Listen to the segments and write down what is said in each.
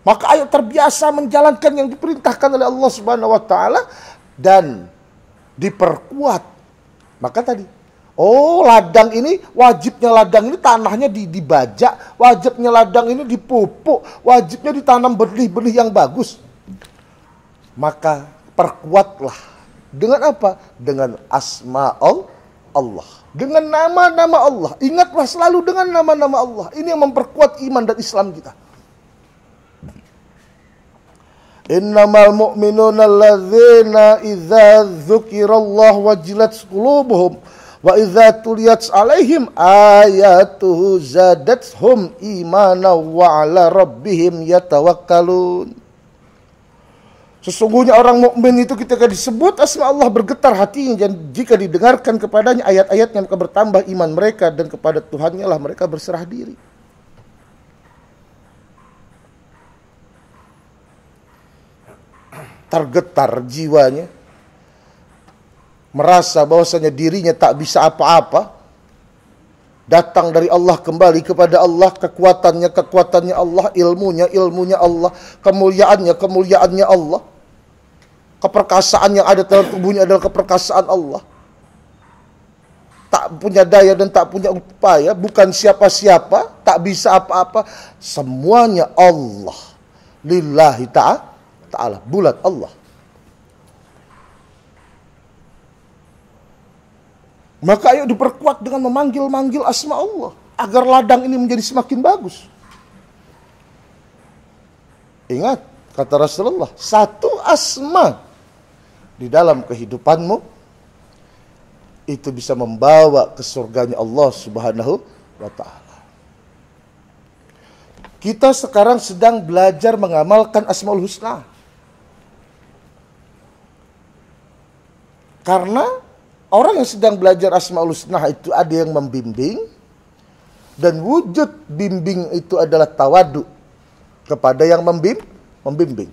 Maka ayo terbiasa menjalankan yang diperintahkan oleh Allah Subhanahu wa taala dan diperkuat. Maka tadi, ladang ini, wajibnya ladang ini tanahnya dibajak, wajibnya ladang ini dipupuk, wajibnya ditanam benih-benih yang bagus. Maka perkuatlah dengan apa? Dengan asma'ul Allah. Dengan nama-nama Allah. Ingatlah selalu dengan nama-nama Allah. Ini yang memperkuat iman dan Islam kita. Innamal mu'minuna alladzina idza dzukirallahu wajilat qulubuhum wa idza tuliyat 'alaihim ayatuhu zadathum imana wa 'ala rabbihim yatawakkalun. Sesungguhnya orang mukmin itu ketika disebut asma Allah bergetar hatinya, dan jika didengarkan kepadanya ayat-ayatnya maka bertambah iman mereka, dan kepada Tuhannya lah mereka berserah diri. Tergetar jiwanya, merasa bahwasanya dirinya tak bisa apa-apa, datang dari Allah, kembali kepada Allah, kekuatannya Allah, ilmunya Allah, kemuliaannya Allah, keperkasaan yang ada dalam tubuhnya adalah keperkasaan Allah. Tak punya daya dan tak punya upaya, bukan siapa-siapa, tak bisa apa-apa, semuanya Allah. Lillahi ta'ala, bulat Allah. Maka ayo diperkuat dengan memanggil-manggil asma Allah, agar ladang ini menjadi semakin bagus. Ingat, kata Rasulullah, satu asma di dalam kehidupanmu itu bisa membawa ke surganya Allah Subhanahu wa ta'ala. Kita sekarang sedang belajar mengamalkan Asmaul Husna. Karena orang yang sedang belajar Asmaul Husna itu ada yang membimbing, dan wujud bimbing itu adalah tawadu kepada yang membimbing.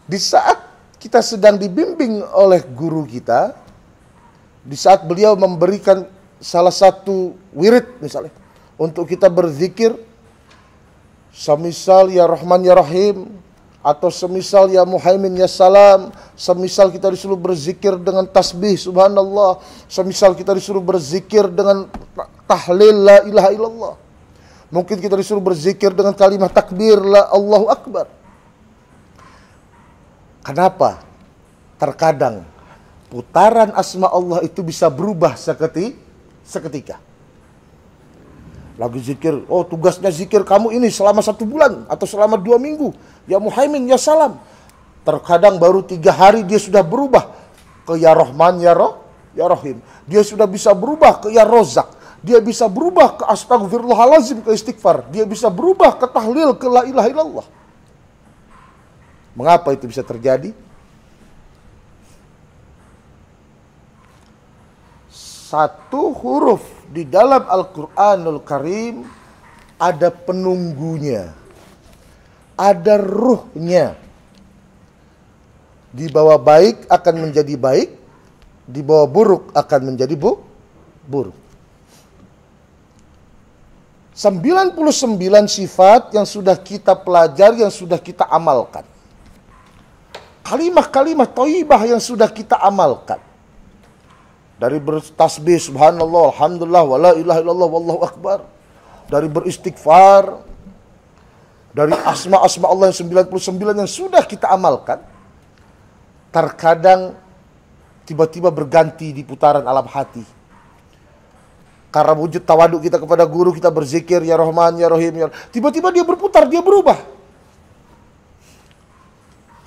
Di saat kita sedang dibimbing oleh guru kita, di saat beliau memberikan salah satu wirid misalnya untuk kita berzikir, semisal ya Rahman ya Rahim, atau semisal ya Muhaimin ya Salam, semisal kita disuruh berzikir dengan tasbih subhanallah, semisal kita disuruh berzikir dengan tahlil la ilaha illallah, mungkin kita disuruh berzikir dengan kalimat takbir la Allahu Akbar. Kenapa? Terkadang putaran asma Allah itu bisa berubah seketika. Lagi zikir, tugasnya zikir kamu ini selama 1 bulan atau selama 2 minggu. Ya Muhaimin, ya Salam. Terkadang baru 3 hari dia sudah berubah ke ya Rahman, ya Rahim. Dia sudah bisa berubah ke ya Rozak. Dia bisa berubah ke astagfirullahalazim, ke istighfar. Dia bisa berubah ke tahlil, ke la ilaha illallah. Mengapa itu bisa terjadi? Satu huruf di dalam Al-Quranul Karim ada penunggunya, ada ruhnya. Di bawah baik akan menjadi baik, di bawah buruk akan menjadi buruk. 99 sifat yang sudah kita pelajari, yang sudah kita amalkan. Kalimah-kalimah thayyibah yang sudah kita amalkan. Dari bertasbih subhanallah, alhamdulillah, wala ilaha illallah, wallahu akbar. Dari beristighfar, dari asma-asma Allah yang 99 yang sudah kita amalkan. Terkadang tiba-tiba berganti di putaran alam hati. Karena wujud tawaduk kita kepada guru, kita berzikir ya Rahman, ya Rahim, ya. Tiba-tiba dia berputar, dia berubah.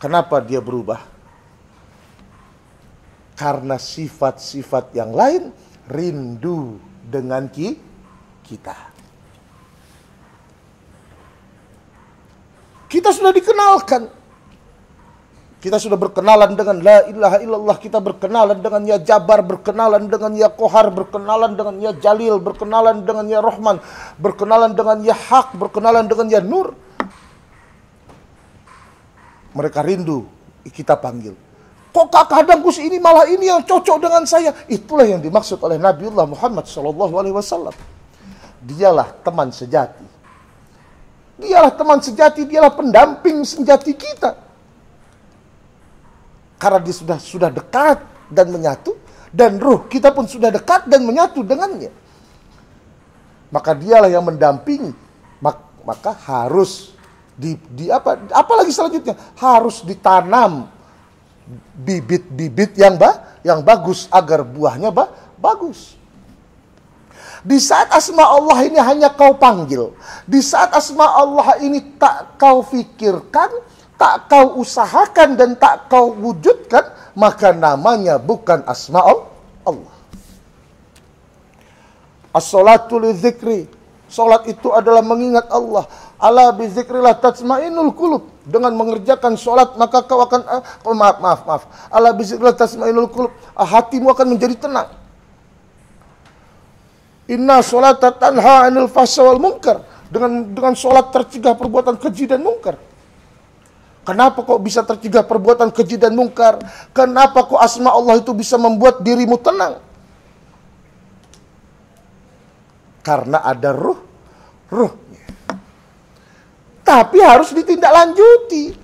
Kenapa dia berubah? Karena sifat-sifat yang lain rindu dengan kita. Kita sudah dikenalkan. Kita sudah berkenalan dengan la ilaha illallah. Kita berkenalan dengan ya Jabar, berkenalan dengan ya Kohar, berkenalan dengan ya Jalil, berkenalan dengan ya Rahman, berkenalan dengan ya Haq, berkenalan dengan ya Nur. Mereka rindu kita panggil. Kok kadang Gus ini malah ini yang cocok dengan saya? Itulah yang dimaksud oleh Nabiullah Muhammad SAW. Dialah teman sejati. Dialah teman sejati, dialah pendamping sejati kita. Karena dia sudah dekat dan menyatu, dan ruh kita pun sudah dekat dan menyatu dengannya. Maka dialah yang mendampingi. Maka harus apalagi selanjutnya harus ditanam bibit-bibit yang bagus agar buahnya bagus. Di saat asma Allah ini hanya kau panggil, di saat asma Allah ini tak kau fikirkan, tak kau usahakan dan tak kau wujudkan, maka namanya bukan asma Allah. As-salatu li-dzikri, salat itu adalah mengingat Allah. Ala bizikrillah tatma'innul qulub. Dengan mengerjakan salat maka kau akan maaf. Ala bizikrillah tatma'innul qulub. Hatimu akan menjadi tenang. Inna sholata tanha 'anil fahsya wal munkar. Dengan salat tercegah perbuatan keji dan mungkar. Kenapa kok bisa tercegah perbuatan keji dan mungkar? Kenapa kok asma Allah itu bisa membuat dirimu tenang? Karena ada ruhnya. Tapi harus ditindaklanjuti.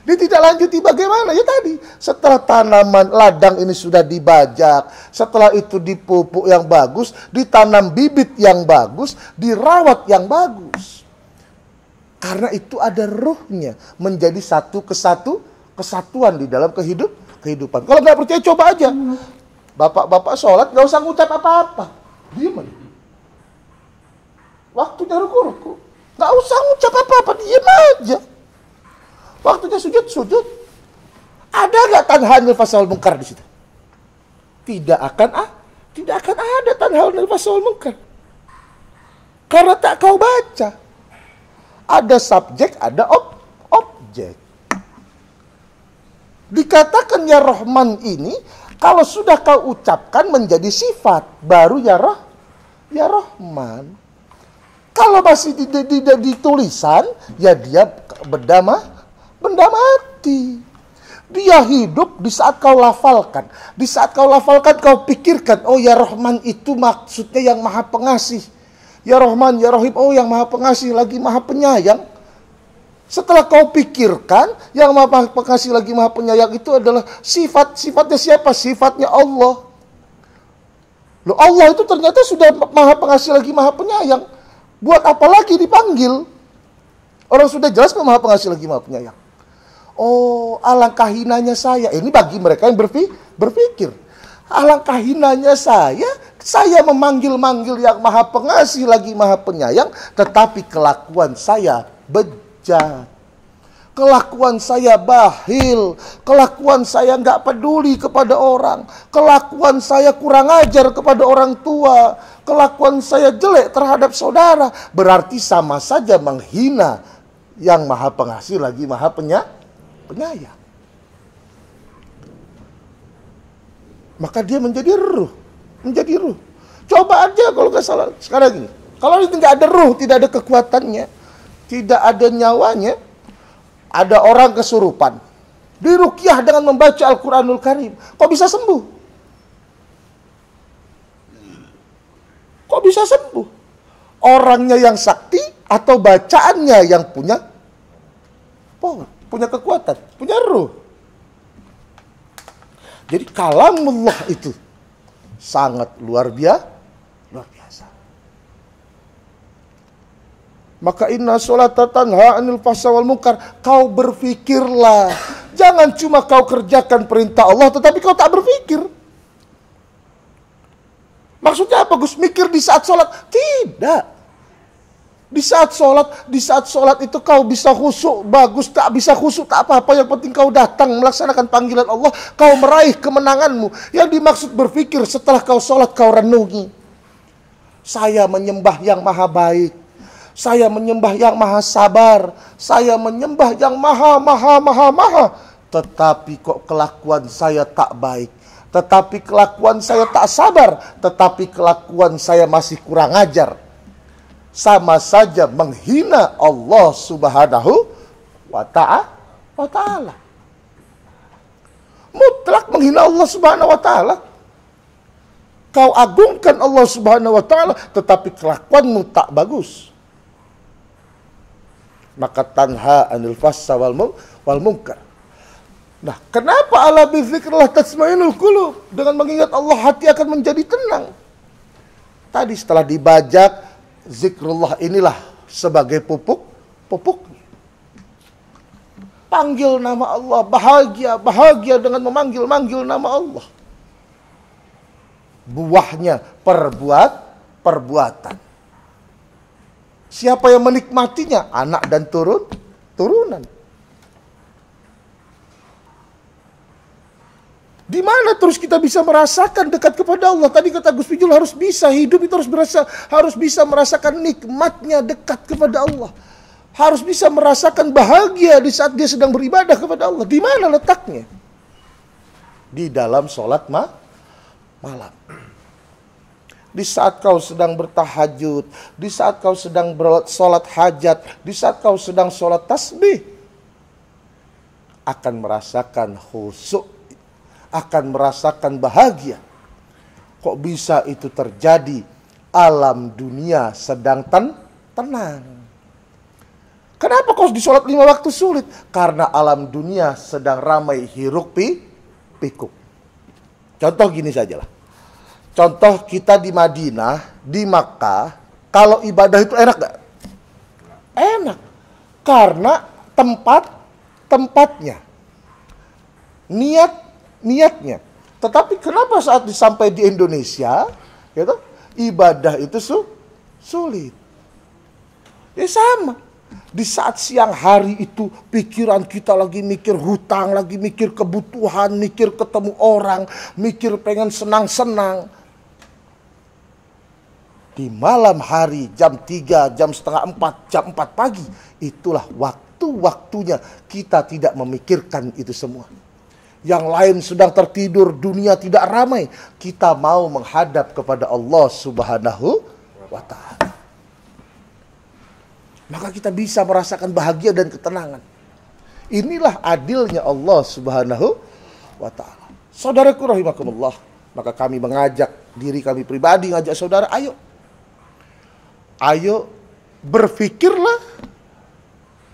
Ditindaklanjuti bagaimana? Ya tadi, setelah tanaman ladang ini sudah dibajak, setelah itu dipupuk yang bagus, ditanam bibit yang bagus, dirawat yang bagus. Karena itu ada ruhnya, menjadi satu kesatuan di dalam kehidupan. Kalau nggak percaya coba aja. Bapak-bapak sholat nggak usah ngucap apa-apa. Diam aja. Waktunya ruku-ruku. Nggak usah ngucap apa-apa, diam aja. Waktunya sujud. Ada nggak tanha 'anil fahsya wal munkar di situ? Tidak akan ada tanha 'anil fahsya wal munkar. Karena tak kau baca. Ada subjek, ada objek. Dikatakan ya Rahman ini, kalau sudah kau ucapkan menjadi sifat, baru ya Rahman. Kalau masih di tulisan, ya dia benda mati. Dia hidup di saat kau lafalkan. Di saat kau lafalkan, kau pikirkan, oh ya Rahman itu maksudnya yang maha pengasih. Ya Rahman, ya Rahim, oh yang maha pengasih lagi maha penyayang. Setelah kau pikirkan, yang maha pengasih lagi maha penyayang itu adalah sifatnya siapa? Sifatnya Allah. Loh, Allah itu ternyata sudah maha pengasih lagi maha penyayang. Buat apa lagi dipanggil? Orang sudah jelas kok maha pengasih lagi maha penyayang. Oh, alangkah hinanya saya. Ini bagi mereka yang berpikir. Alangkah hinanya saya memanggil-manggil yang maha pengasih lagi maha penyayang, tetapi kelakuan saya bejat. Kelakuan saya bahil. Kelakuan saya nggak peduli kepada orang. Kelakuan saya kurang ajar kepada orang tua. Kelakuan saya jelek terhadap saudara. Berarti sama saja menghina yang maha pengasih lagi maha penyayang. Maka dia menjadi ruh. Coba aja kalau nggak salah sekarang gini. Kalau itu nggak ada ruh, tidak ada kekuatannya, tidak ada nyawanya, ada orang kesurupan, diruqyah dengan membaca Al-Quranul Karim, kok bisa sembuh? Kok bisa sembuh? Orangnya yang sakti atau bacaannya yang punya power, punya kekuatan, punya ruh? Jadi kalamullah itu sangat luar biasa. Maka inna sholata tanha 'anil fahsya wal munkar. Kau berfikirlah. Jangan cuma kau kerjakan perintah Allah tetapi kau tak berfikir. Maksudnya apa Gus? Mikir di saat sholat? Tidak. Di saat sholat itu kau bisa khusyuk, bagus, tak bisa khusyuk, tak apa-apa. Yang penting kau datang melaksanakan panggilan Allah, kau meraih kemenanganmu. Yang dimaksud berfikir setelah kau sholat, kau renungi. Saya menyembah yang maha baik. Saya menyembah yang maha sabar. Saya menyembah yang maha. Tetapi kok kelakuan saya tak baik. Tetapi kelakuan saya tak sabar. Tetapi kelakuan saya masih kurang ajar. Sama saja menghina Allah Subhanahu wa ta'ala. Mutlak menghina Allah Subhanahu wa ta'ala. Kau agungkan Allah Subhanahu wa ta'ala, tetapi kelakuanmu tak bagus. maka tanha anil fahsya wal munkar. Nah, kenapa ala bizikrillah tatma'innul qulub? Dengan mengingat Allah hati akan menjadi tenang. Tadi setelah dibajak, zikrullah inilah sebagai pupuk. Panggil nama Allah, bahagia dengan memanggil nama Allah. Buahnya perbuatan. Siapa yang menikmatinya? Anak dan turunan. Di mana terus kita bisa merasakan dekat kepada Allah? Tadi kata Gus Pijul harus bisa hidup itu harus bisa merasakan nikmatnya dekat kepada Allah. Harus bisa merasakan bahagia di saat dia sedang beribadah kepada Allah. Di mana letaknya? Di dalam sholat malam. Di saat kau sedang bertahajud, di saat kau sedang sholat hajat, di saat kau sedang sholat tasbih, akan merasakan khusyuk, akan merasakan bahagia. Kok bisa itu terjadi? Alam dunia sedang tenang. Kenapa kau di sholat 5 waktu sulit? Karena alam dunia sedang ramai hiruk pikuk. Contoh gini sajalah. Contoh kita di Madinah, di Makkah, kalau ibadah itu enak gak? Enak. Karena tempatnya. Niatnya. Tetapi kenapa saat sampai di Indonesia, gitu, ibadah itu sulit? Ya sama. Di saat siang hari itu pikiran kita lagi mikir hutang, lagi mikir kebutuhan, mikir ketemu orang, mikir pengen senang-senang. Di malam hari jam 3, jam setengah 4, jam 4 pagi, itulah waktu-waktunya kita tidak memikirkan itu semua. Yang lain sedang tertidur, dunia tidak ramai. Kita mau menghadap kepada Allah Subhanahu wa Ta'ala. Maka kita bisa merasakan bahagia dan ketenangan. Inilah adilnya Allah Subhanahu wa Ta'ala. Saudaraku rahimakumullah, maka kami mengajak diri kami pribadi, ngajak saudara, ayo berfikirlah,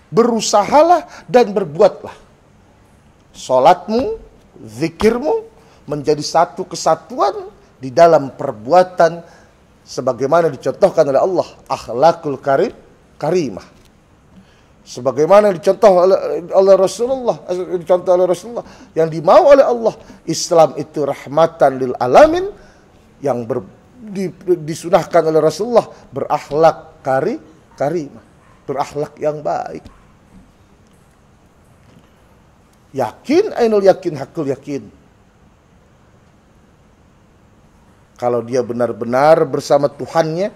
berusahalah dan berbuatlah. Salatmu, zikirmu menjadi satu kesatuan di dalam perbuatan sebagaimana dicontohkan oleh Allah, akhlakul karimah. Sebagaimana dicontoh oleh Rasulullah, yang dimau oleh Allah. Islam itu rahmatan lil alamin, yang disunahkan oleh Rasulullah berakhlak karimah, berakhlak yang baik. Yakin, ainul yakin, hakul yakin. Kalau dia benar-benar bersama Tuhannya,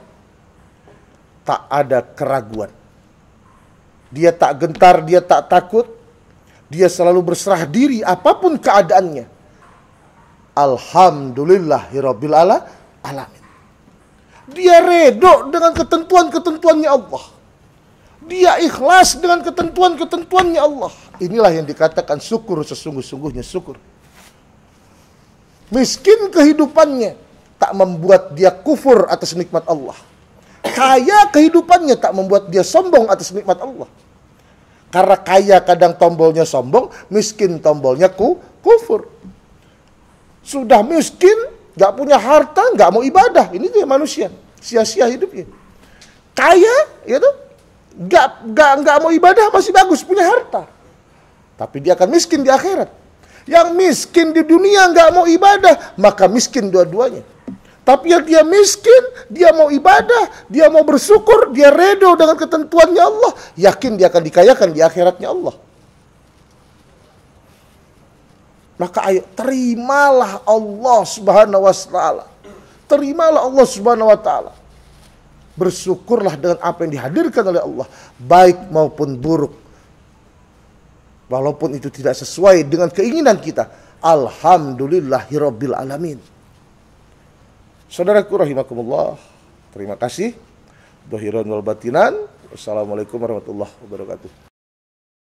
tak ada keraguan. Dia tak gentar, dia tak takut. Dia selalu berserah diri apapun keadaannya. Alhamdulillahirabbil alamin. Dia redo dengan ketentuan-ketentuannya Allah. Dia ikhlas dengan ketentuan-ketentuannya Allah. Inilah yang dikatakan syukur, sesungguh-sungguhnya syukur. Miskin kehidupannya tak membuat dia kufur atas nikmat Allah. Kaya kehidupannya tak membuat dia sombong atas nikmat Allah. Karena kaya kadang tombolnya sombong, miskin tombolnya kufur. Sudah miskin, gak punya harta, gak mau ibadah. Ini dia manusia, sia-sia hidupnya. Kaya, gitu, gak mau ibadah masih bagus, punya harta. Tapi dia akan miskin di akhirat. Yang miskin di dunia gak mau ibadah, maka miskin dua-duanya. Tapi yang dia miskin, dia mau ibadah, dia mau bersyukur, dia redo dengan ketentuannya Allah, yakin dia akan dikayakan di akhiratnya Allah. Maka ayo terimalah Allah Subhanahu wa Ta'ala. Terimalah Allah Subhanahu wa Ta'ala. Bersyukurlah dengan apa yang dihadirkan oleh Allah, baik maupun buruk. Walaupun itu tidak sesuai dengan keinginan kita, alhamdulillahirabbil alamin. Saudaraku rahimakumullah, terima kasih. Dhahiran wal batinan. Wassalamualaikum warahmatullahi wabarakatuh.